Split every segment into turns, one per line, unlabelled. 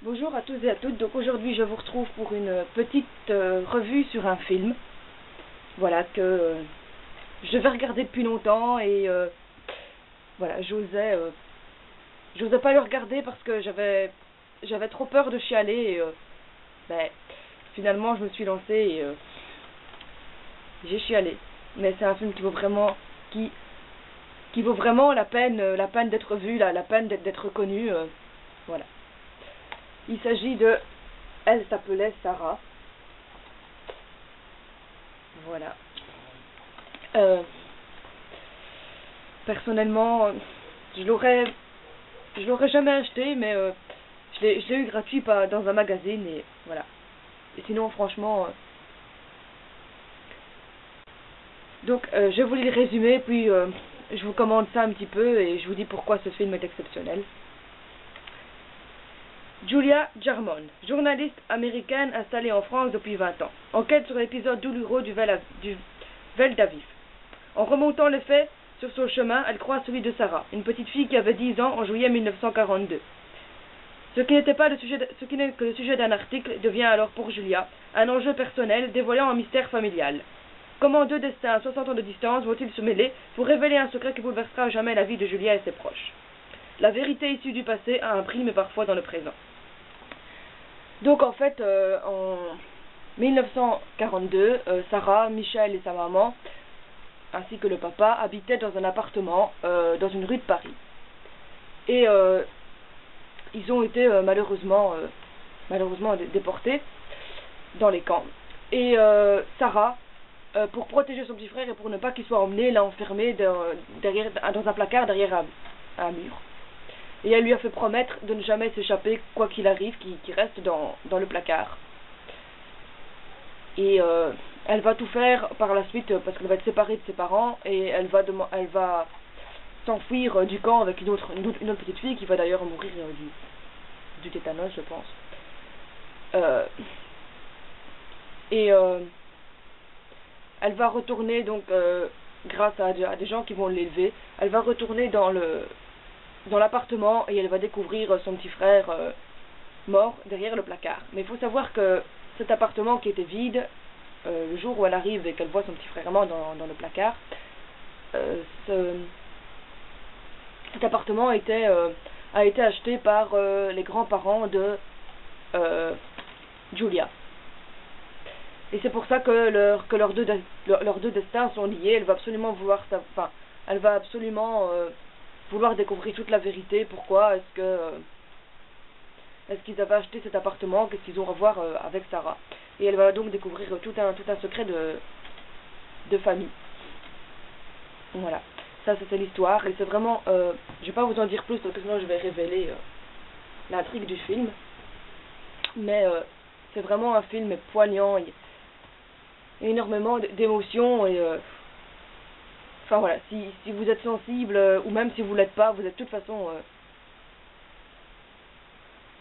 Bonjour à tous et à toutes. Donc aujourd'hui je vous retrouve pour une petite revue sur un film. Voilà que je vais regarder depuis longtemps et voilà, j'osais pas le regarder parce que j'avais trop peur de chialer et ben, finalement je me suis lancée et j'ai chialé. Mais c'est un film qui vaut vraiment la peine d'être vu, la peine d'être connu. Voilà. Il s'agit de Elle s'appelait Sarah. Voilà. Personnellement, je l'aurais jamais acheté, mais je l'ai eu gratuit dans un magazine et voilà. Et sinon, franchement, donc je vous lis le résumé, puis je vous commande ça un petit peu et je vous dis pourquoi ce film est exceptionnel. Julia Jarmon, journaliste américaine installée en France depuis 20 ans, enquête sur l'épisode douloureux du Vel d'Aviv. En remontant les faits sur son chemin, elle croise celui de Sarah, une petite fille qui avait 10 ans en juillet 1942. Ce qui n'est que le sujet d'un article devient alors pour Julia un enjeu personnel dévoilant un mystère familial. Comment deux destins à 60 ans de distance vont-ils se mêler pour révéler un secret qui bouleversera à jamais la vie de Julia et ses proches? La vérité issue du passé a un prix, mais parfois dans le présent. Donc en fait, en 1942, Sarah, Michel et sa maman, ainsi que le papa, habitaient dans un appartement dans une rue de Paris. Et ils ont été malheureusement déportés dans les camps. Et Sarah, pour protéger son petit frère et pour ne pas qu'il soit emmené, l'a enfermé dans un placard derrière un mur. Et elle lui a fait promettre de ne jamais s'échapper, quoi qu'il arrive, qu'il reste dans le placard. Et elle va tout faire par la suite, parce qu'elle va être séparée de ses parents, et elle va s'enfuir du camp avec une autre petite fille, qui va d'ailleurs mourir du tétanos, je pense. Elle va retourner, donc, grâce à des gens qui vont l'élever, elle va retourner dans l'appartement et elle va découvrir son petit frère mort derrière le placard. Mais il faut savoir que cet appartement qui était vide, le jour où elle arrive et qu'elle voit son petit frère mort dans le placard, cet appartement a été acheté par les grands-parents de Julia. Et c'est pour ça que leurs deux destins sont liés. Elle va absolument vouloir découvrir toute la vérité. Pourquoi est-ce qu'ils avaient acheté cet appartement, qu'est-ce qu'ils ont à voir avec Sarah. Et elle va donc découvrir tout un secret de famille. Voilà, ça c'est l'histoire, et c'est vraiment, je vais pas vous en dire plus parce que sinon je vais révéler l'intrigue du film, mais c'est vraiment un film poignant, il y a énormément d'émotions, et enfin voilà, si vous êtes sensible, ou même si vous l'êtes pas, vous êtes de toute façon,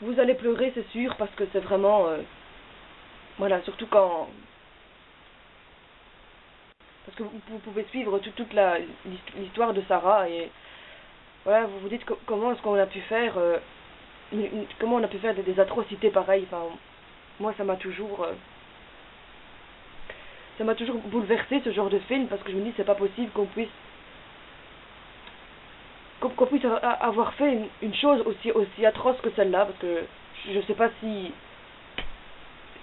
vous allez pleurer, c'est sûr, parce que c'est vraiment, voilà, surtout parce que vous pouvez suivre toute l'histoire de Sarah, et voilà, vous vous dites comment est-ce qu'on a pu faire, comment on a pu faire des atrocités pareilles. Enfin, moi ça m'a toujours bouleversé, ce genre de film, parce que je me dis c'est pas possible qu'on puisse avoir fait une chose aussi atroce que celle-là, parce que je sais pas s'il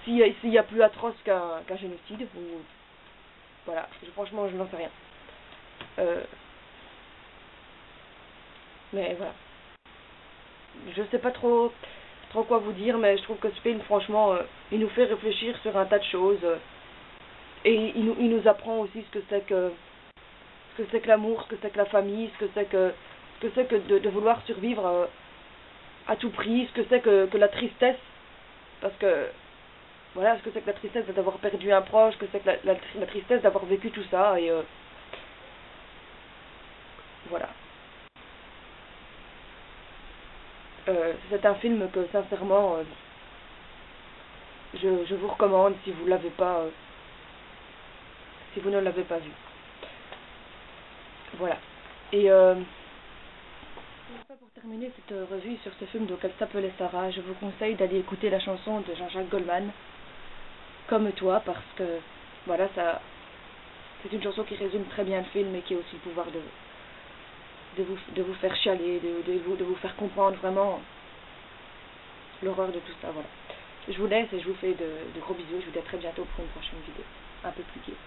y a plus atroce qu'un génocide, ou voilà, franchement je n'en sais rien. Mais voilà, je sais pas trop quoi vous dire, mais je trouve que ce film, franchement, il nous fait réfléchir sur un tas de choses, et il nous apprend aussi ce que c'est que l'amour, ce que c'est que la famille, ce que c'est que de vouloir survivre à tout prix, ce que c'est que la tristesse, parce que voilà, ce que c'est que la tristesse d'avoir perdu un proche, ce que c'est que la tristesse d'avoir vécu tout ça, et voilà. C'est un film que sincèrement je vous recommande si vous l'avez pas, si vous ne l'avez pas vu. Voilà. Et Enfin, pour terminer cette revue sur ce film, donc elle s'appelait Sarah, je vous conseille d'aller écouter la chanson de Jean-Jacques Goldman, Comme toi, parce que voilà, c'est une chanson qui résume très bien le film et qui a aussi le pouvoir de vous faire chialer, de vous faire comprendre vraiment l'horreur de tout ça. Voilà. Je vous laisse et je vous fais de gros bisous. Je vous dis à très bientôt pour une prochaine vidéo un peu plus gaie.